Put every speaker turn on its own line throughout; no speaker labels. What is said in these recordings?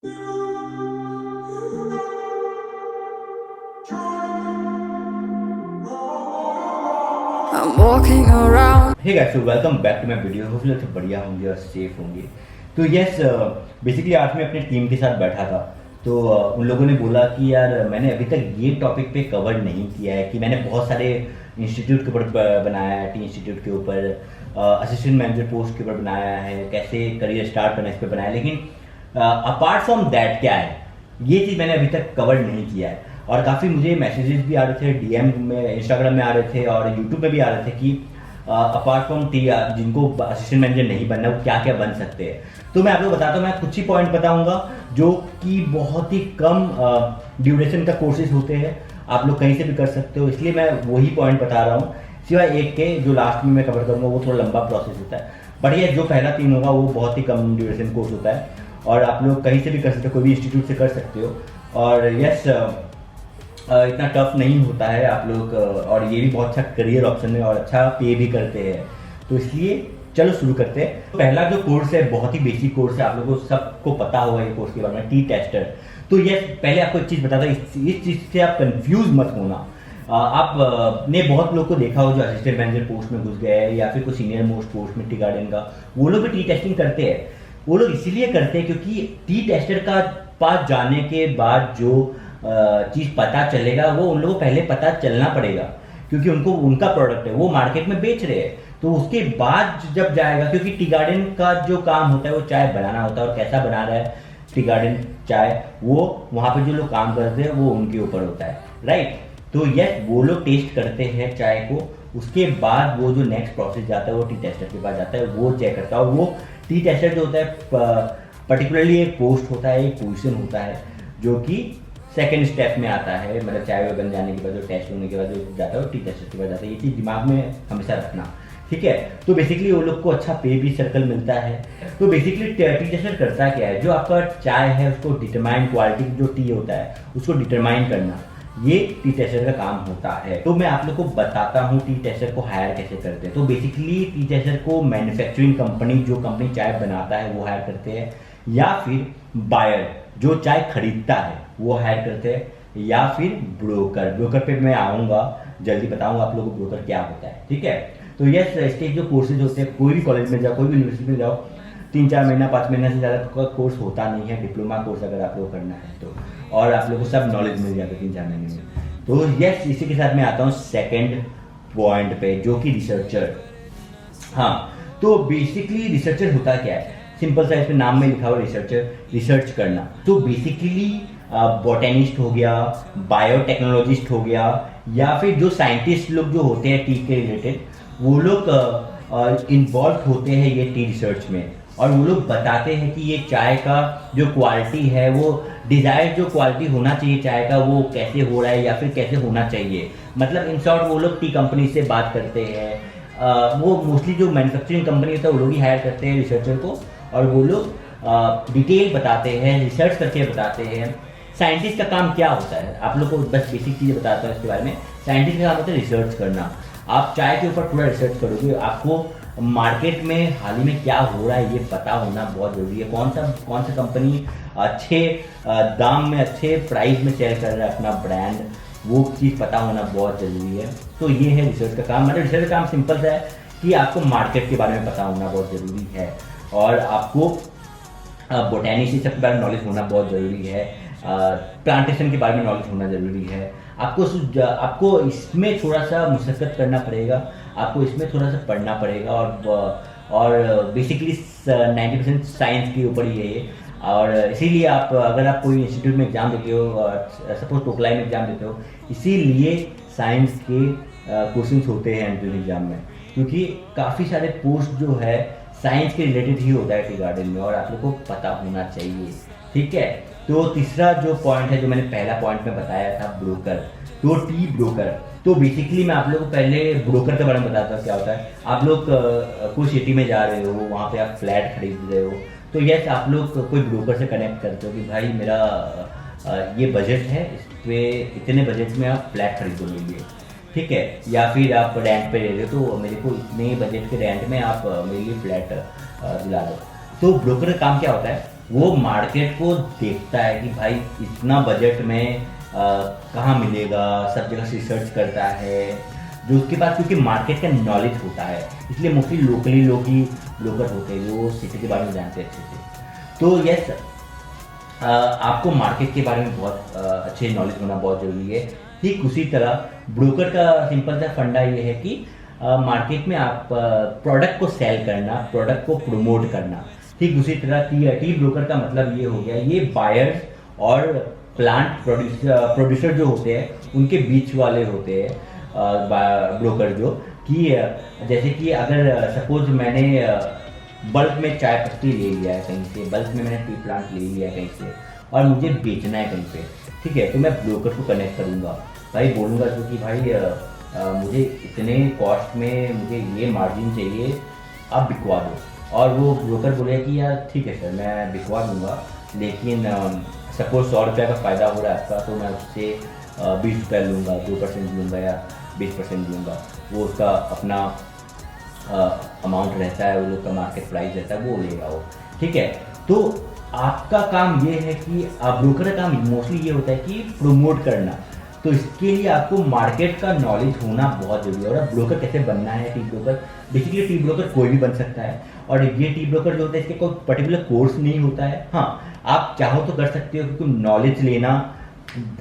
I'm walking around.
Hey guys, welcome back to my video. Hopefully सब बढ़िया होंगे और सेफ होंगे। तो यस, बेसिकली आज मैं अपनी टीम के साथ बैठा था तो उन लोगों ने बोला कि यार मैंने अभी तक ये टॉपिक पे कवर नहीं किया है कि मैंने बहुत सारे इंस्टीट्यूट के ऊपर बनाया है, टी इंस्टीट्यूट के ऊपर, असिस्टेंट मैनेजर पोस्ट के ऊपर बनाया है, कैसे करियर स्टार्ट करना इस पर बनाया है, लेकिन अपार्ट फ्रॉम दैट क्या है ये चीज़ मैंने अभी तक कवर नहीं किया है। और काफ़ी मुझे मैसेजेस भी आ रहे थे, डीएम में, इंस्टाग्राम में आ रहे थे और यूट्यूब में भी आ रहे थे कि अपार्ट फ्रॉम टी जिनको असिस्टेंट मैनेजर नहीं बनना वो क्या क्या बन सकते हैं। तो मैं आपको बताता हूँ, मैं कुछ ही पॉइंट बताऊंगा जो कि बहुत ही कम ड्यूरेशन का कोर्सेज होते हैं, आप लोग कहीं से भी कर सकते हो, इसलिए मैं वही पॉइंट बता रहा हूँ। सिवाय एक के जो लास्ट में मैं कवर करूँगा वो थोड़ा लंबा प्रोसेस होता है, बट ये जो पहला 3 होगा वो बहुत ही कम ड्यूरेशन कोर्स होता है और आप लोग कहीं से भी कर सकते हो, कोई भी इंस्टीट्यूट से कर सकते हो। और यस, इतना टफ नहीं होता है आप लोग, और ये भी बहुत अच्छा करियर ऑप्शन है और अच्छा पे भी करते हैं, तो इसलिए चलो शुरू करते हैं। तो पहला जो कोर्स है बहुत ही बेसिक कोर्स है, आप लोगों को सबको पता होगा ये कोर्स के बारे में, टी टेस्टर। तो ये पहले आपको एक चीज़ बताता हूँ, इस चीज़ से आप कंफ्यूज मत होना। आप ने बहुत लोग को देखा हो जो असिस्टेंट मैनेजर पोस्ट में घुस गए हैं या फिर कोई सीनियर मोस्ट पोस्ट में टी गार्डन का, वो लोग भी टी टेस्टिंग करते हैं। वो लोग इसीलिए करते हैं क्योंकि टी टेस्टर का पास जाने के बाद जो चीज़ पता चलेगा वो उन लोगों को पहले पता चलना पड़ेगा, क्योंकि उनको उनका प्रोडक्ट है, वो मार्केट में बेच रहे हैं। तो उसके बाद जब जाएगा, क्योंकि टी गार्डन का जो काम होता है वो चाय बनाना होता है, और कैसा बना रहा है टी गार्डन चाय, वो वहाँ पे जो लोग काम करते हैं वो उनके ऊपर होता है, राइट। तो यस, वो लोग टेस्ट करते हैं चाय को, उसके बाद वो जो नेक्स्ट प्रोसेस जाता है वो टी टेस्टर के पास जाता है, वो चेक करता है। और वो टी टेस्टर जो होता है पर्टिकुलरली एक पोस्ट होता है, एक पोजिशन होता है जो कि सेकेंड स्टेप में आता है, मतलब चाय बन जाने के बाद जो टेस्ट होने के बाद जो जाता है वो टी टेस्टर के बाद जाता है। ये चीज़ दिमाग में हमेशा रखना, ठीक है। तो बेसिकली वो लोग को अच्छा पे भी सर्कल मिलता है। तो बेसिकली टी टेस्टर करता क्या है, जो आपका चाय है उसको डिटरमाइन, क्वालिटी जो टी होता है उसको डिटरमाइन करना, ये टी टेस्टर का काम होता है। तो मैं आप लोग को बताता हूँ टी टेस्टर को हायर कैसे करते हैं। तो बेसिकली टी टेस्टर को मैन्युफैक्चरिंग कंपनी, जो कंपनी चाय बनाता है वो हायर करते हैं, या फिर बायर जो चाय खरीदता है वो हायर करते हैं, या फिर ब्रोकर पे मैं आऊँगा, जल्दी बताऊँगा आप लोगों को ब्रोकर क्या होता है, ठीक है। तो यस, इसके जो कोर्सेज होते हैं, कोई भी कॉलेज में जाओ, कोई भी यूनिवर्सिटी में जाओ, 3-4 महीना 5 महीना से ज़्यादा का कोर्स होता नहीं है, डिप्लोमा कोर्स अगर आप लोग करना है तो, और आप लोग को सब नॉलेज मिल जाता है 3-4 महीने में। तो यस, इसी के साथ मैं आता हूँ सेकेंड पॉइंट पे, जो कि रिसर्चर। हाँ, तो बेसिकली रिसर्चर होता क्या है, सिंपल सा इसमें नाम में लिखा हुआ रिसर्चर, रिसर्च करना। तो बेसिकली बॉटेनिस्ट हो गया, बायोटेक्नोलॉजिस्ट हो गया, या फिर जो साइंटिस्ट लोग जो होते हैं टी के रिलेटेड, वो लोग इन्वॉल्व होते हैं ये टी रिसर्च में, और वो लोग बताते हैं कि ये चाय का जो क्वालिटी है, वो डिजायर्ड जो क्वालिटी होना चाहिए चाय का, वो कैसे हो रहा है या फिर कैसे होना चाहिए। मतलब इन शॉर्ट वो लोग टी कंपनी से बात करते हैं, वो मोस्टली जो मैन्युफैक्चरिंग कंपनी होता है वो लोग ही हायर करते हैं रिसर्चर को, और वो लोग डिटेल बताते हैं, रिसर्च करके बताते हैं। साइंटिस्ट का काम क्या होता है, आप लोग को बस बेसिक चीज़ें बताता हूँ इसके बारे में। साइंटिस्ट का काम होता है रिसर्च करना। आप चाय के ऊपर पूरा रिसर्च करोगे, आपको मार्केट में हाल ही में क्या हो रहा है ये पता होना बहुत ज़रूरी है। कौन सा कंपनी अच्छे दाम में, अच्छे प्राइस में सेल कर रहा है अपना ब्रांड, वो चीज़ पता होना बहुत ज़रूरी है। तो ये है रिसर्च का काम। मतलब रिसर्च का काम सिंपल सा है कि आपको मार्केट के बारे में पता होना बहुत ज़रूरी है, और आपको बोटैनी से सब के बारे में नॉलेज होना बहुत ज़रूरी है, प्लांटेशन के बारे में नॉलेज होना ज़रूरी है। आपको इसमें थोड़ा सा मुशक्क़त करना पड़ेगा, आपको इसमें थोड़ा सा पढ़ना पड़ेगा, और बेसिकली 90% साइंस के ऊपर ही है ये। और इसीलिए आप, अगर आप कोई इंस्टीट्यूट में एग्ज़ाम देते हो, सपोज टोकलाई में एग्ज़ाम देते हो, इसीलिए साइंस के क्वेश्चंस होते हैं एंट्रेंस एग्ज़ाम में, क्योंकि काफ़ी सारे पोस्ट जो है साइंस के रिलेटेड ही होता है टी गार्डन में, और आप लोग को पता होना चाहिए, ठीक है। तो तीसरा जो पॉइंट है, जो मैंने पहला पॉइंट में बताया था, ब्रोकर। तो टी ब्रोकर, तो बेसिकली मैं आप लोगों को पहले ब्रोकर के बारे में बताता हूँ क्या होता है। आप लोग कोई सिटी में जा रहे हो, वहाँ पे आप फ्लैट खरीद रहे हो, तो यस, आप लोग कोई ब्रोकर से कनेक्ट करते हो कि भाई मेरा ये बजट है, इस पे इतने बजट में आप फ्लैट खरीदोगे, ठीक है। या फिर आप रेंट पे ले रहे हो, तो मेरे को इतने बजट के रेंट में आप मेरे लिए फ्लैट दिला दो। तो ब्रोकर का काम क्या होता है, वो मार्केट को देखता है कि भाई इतना बजट में कहाँ मिलेगा, सब जगह से रिसर्च करता है, जो उसके पास क्योंकि मार्केट का नॉलेज होता है, इसलिए मोस्टली लोकली लोग ही ब्रोकर होते हैं जो सिटी के बारे में जानते हैं अच्छे से। तो यस, आपको मार्केट के बारे में बहुत अच्छे नॉलेज होना बहुत ज़रूरी है। ठीक उसी तरह ब्रोकर का सिंपल सा फंडा ये है कि मार्केट में आप प्रोडक्ट को सेल करना, प्रोडक्ट को प्रमोट करना। ठीक उसी तरह टी ब्रोकर का मतलब ये हो गया, ये बायर्स और प्लांट प्रोड्यूसर जो होते हैं उनके बीच वाले होते हैं ब्रोकर, जो कि जैसे कि अगर सपोज मैंने बल्क में चाय पत्ती ले लिया है कहीं से, बल्क में मैंने टी प्लांट ले लिया है कहीं से और मुझे बेचना है कहीं पे, ठीक है, तो मैं ब्रोकर को कनेक्ट करूँगा, भाई बोलूँगा जो कि भाई मुझे इतने कॉस्ट में मुझे ये मार्जिन चाहिए, आप बिकवा दो। और वो ब्रोकर बोलेगा कि यार ठीक है सर मैं बिकवा दूँगा, लेकिन सपोज 100 रुपये का फ़ायदा हो रहा है आपका, तो मैं उससे 20 रुपये लूँगा, 2% लूँगा या 20% लूँगा। वो उसका अपना अमाउंट रहता है, वो लोग का मार्केट प्राइस रहता है, वो लेगा वो, ठीक है। तो आपका काम ये है कि ब्रोकर का काम मोस्टली ये होता है कि प्रमोट करना। तो इसके लिए आपको मार्केट का नॉलेज होना बहुत जरूरी है। और ब्रोकर कैसे बनना है, T broker, basically T broker कोई भी बन सकता है। और ये टी ब्रोकर जो होता है इसके कोई पर्टिकुलर कोर्स नहीं होता है। हाँ, आप चाहो तो कर सकते हो, क्योंकि नॉलेज लेना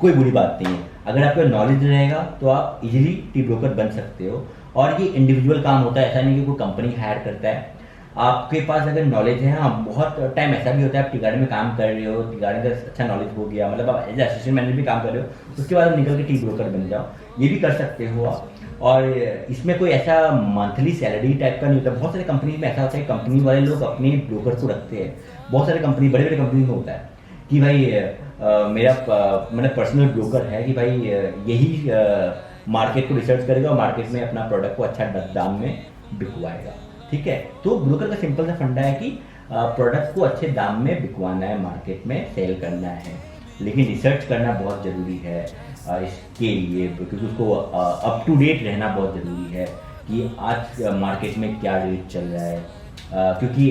कोई बुरी बात नहीं है। अगर आपका नॉलेज रहेगा तो आप इजीली टी ब्रोकर बन सकते हो। और ये इंडिविजुअल काम होता है, ऐसा नहीं कि कोई कंपनी हायर करता है। आपके पास अगर नॉलेज है, हाँ बहुत टाइम ऐसा भी होता है आप टी गार्डन में काम कर रहे हो, टी गार्डन का अच्छा नॉलेज हो गया, मतलब आप एज असिस्टेंट मैनेजर भी काम कर रहे हो, उसके बाद आप निकल के टी ब्रोकर बन जाओ, ये भी कर सकते हो आप। और इसमें कोई ऐसा मंथली सैलरी टाइप का नहीं होता। बहुत सारी कंपनी में ऐसा होता है, कंपनी वाले लोग अपने ब्रोकर को रखते हैं। बहुत सारी कंपनी, बड़े बड़े कंपनी में होता है कि भाई मेरा मतलब पर्सनल ब्रोकर है कि भाई यही मार्केट को रिसर्च करेगा और मार्केट में अपना प्रोडक्ट को अच्छा दाम में बिकवाएगा, ठीक है। तो ब्रोकर का सिंपल सा फंडा है कि प्रोडक्ट को अच्छे दाम में बिकवाना है, मार्केट में सेल करना है, लेकिन रिसर्च करना बहुत ज़रूरी है इसके लिए, क्योंकि उसको अप टू डेट रहना बहुत ज़रूरी है कि आज मार्केट में क्या रेट चल रहा है, क्योंकि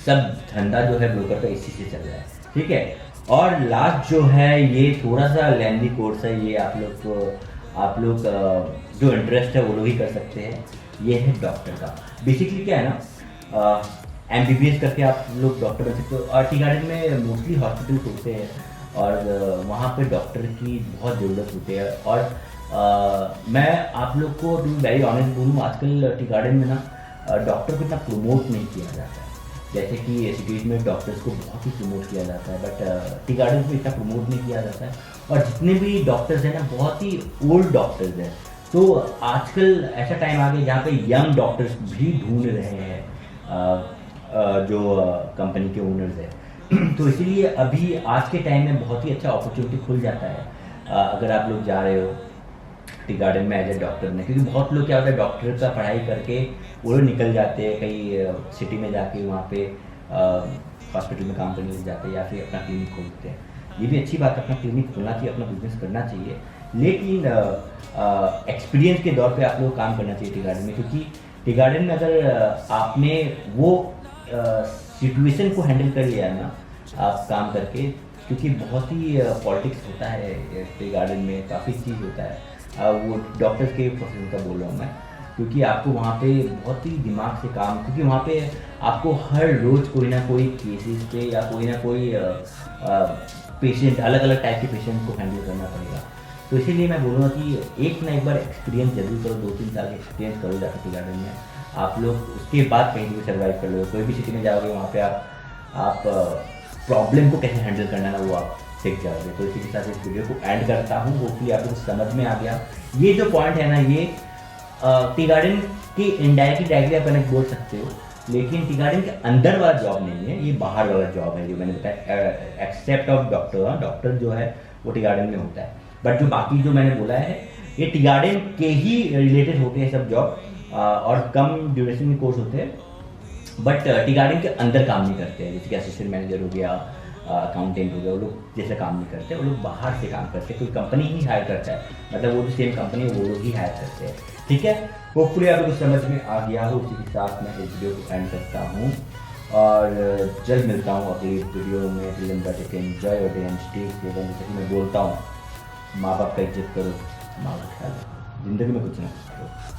सब धंधा जो है ब्रोकर का इसी से चल रहा है, ठीक है। और लास्ट जो है ये थोड़ा सा लेंथी कोर्स है, ये आप लोग जो इंटरेस्ट है वो लोग ही कर सकते हैं। ये है डॉक्टर का। बेसिकली क्या है ना, MBBS करके आप लोग डॉक्टर बन सकते हो। और टी गार्डन में मोस्टली हॉस्पिटल्स होते हैं और वहाँ पे डॉक्टर की बहुत ज़रूरत होती है। और मैं आप लोग को टू वेरी ऑनेस्ट बोलूँ, आजकल टी गार्डन में ना डॉक्टर को इतना प्रमोट नहीं किया जाता है। जैसे कि सिटीज़ में डॉक्टर्स को बहुत ही प्रमोट किया जाता है, बट टी गार्डन में इतना प्रमोट नहीं किया जाता है। और जितने भी डॉक्टर्स हैं ना, बहुत ही ओल्ड डॉक्टर्स हैं। तो आजकल ऐसा टाइम आ गया जहाँ पे यंग डॉक्टर्स भी ढूंढ रहे हैं जो कंपनी के ओनर्स हैं। तो इसीलिए अभी आज के टाइम में बहुत ही अच्छा अपॉर्चुनिटी खुल जाता है अगर आप लोग जा रहे हो टी गार्डन में एज ए डॉक्टर में। क्योंकि बहुत लोग क्या होता है, डॉक्टर का पढ़ाई करके वो लोग निकल जाते हैं कहीं सिटी में जाके, वहाँ पे हॉस्पिटल में काम करने लग जाते हैं या फिर अपना क्लिनिक खोलते हैं। ये भी अच्छी बात है, अपना क्लिनिक खोलना चाहिए, अपना बिजनेस करना चाहिए, लेकिन एक्सपीरियंस के दौर पे आप लोग काम करना चाहिए टी गार्डन में। क्योंकि टी गार्डन में अगर आपने वो सिचुएशन को हैंडल कर लिया ना आप काम करके, क्योंकि बहुत ही पॉलिटिक्स होता है टी गार्डन में, काफ़ी चीज़ होता है। वो डॉक्टर्स के प्रोफेशन का बोल रहा हूँ मैं, क्योंकि आपको वहाँ पे बहुत ही दिमाग से काम, क्योंकि वहाँ पे आपको हर रोज़ कोई ना कोई केसेस पे या कोई ना कोई पेशेंट, अलग अलग टाइप के पेशेंट को हैंडल करना पड़ेगा। तो इसीलिए मैं बोलूँगा कि एक ना एक बार एक्सपीरियंस जरूर करो, 2-3 साल का एक्सपीरियंस करो जाकर टी गार्डन में। आप लोग उसके बाद कहीं भी सर्वाइव कर लो। कोई भी सिटी में जाओगे वहाँ पे आप प्रॉब्लम को कैसे हैंडल करना है ना, वो आप सीख जाओगे। तो इसी के साथ इस वीडियो को एंड करता हूँ। होपफुली आप लोग समझ में आ गया। ये जो पॉइंट है ना, ये टी गार्डन की इनडायरेक्टली डायरेक्टली आप कनेक्ट बोल सकते हो, लेकिन टी गार्डन के अंदर वाला जॉब नहीं है, ये बाहर वाला जॉब है जो मैंने बताया, एक्सेप्ट ऑफ डॉक्टर। डॉक्टर जो है वो टी गार्डन में होता है, बट जो बाकी जो मैंने बोला है ये टी गार्डन के ही रिलेटेड होते हैं सब जॉब, और कम ड्यूरेशन के कोर्स होते हैं, बट टी गार्डन के अंदर काम नहीं करते हैं। जैसे कि असिस्टेंट मैनेजर हो गया, अकाउंटेंट हो गया, वो लोग जैसे काम नहीं करते, वो लोग बाहर से काम करते हैं। कोई कंपनी ही हायर करता है, मतलब वो जो सेम कंपनी है वो लोग ही हायर करते हैं, ठीक है। होपफुली आप लोग समझ में आ गया हो। उसी के साथ मैं इस वीडियो को एंड करता हूँ और जल्द मिलता हूँ अगली वीडियो में। Enjoy your day and stay safe. जैसे कि मैं बोलता हूँ, माँ बाप का इज्जत करो, माँ बाप का ख्याल रखो, ज़िंदगी में कुछ ना करो।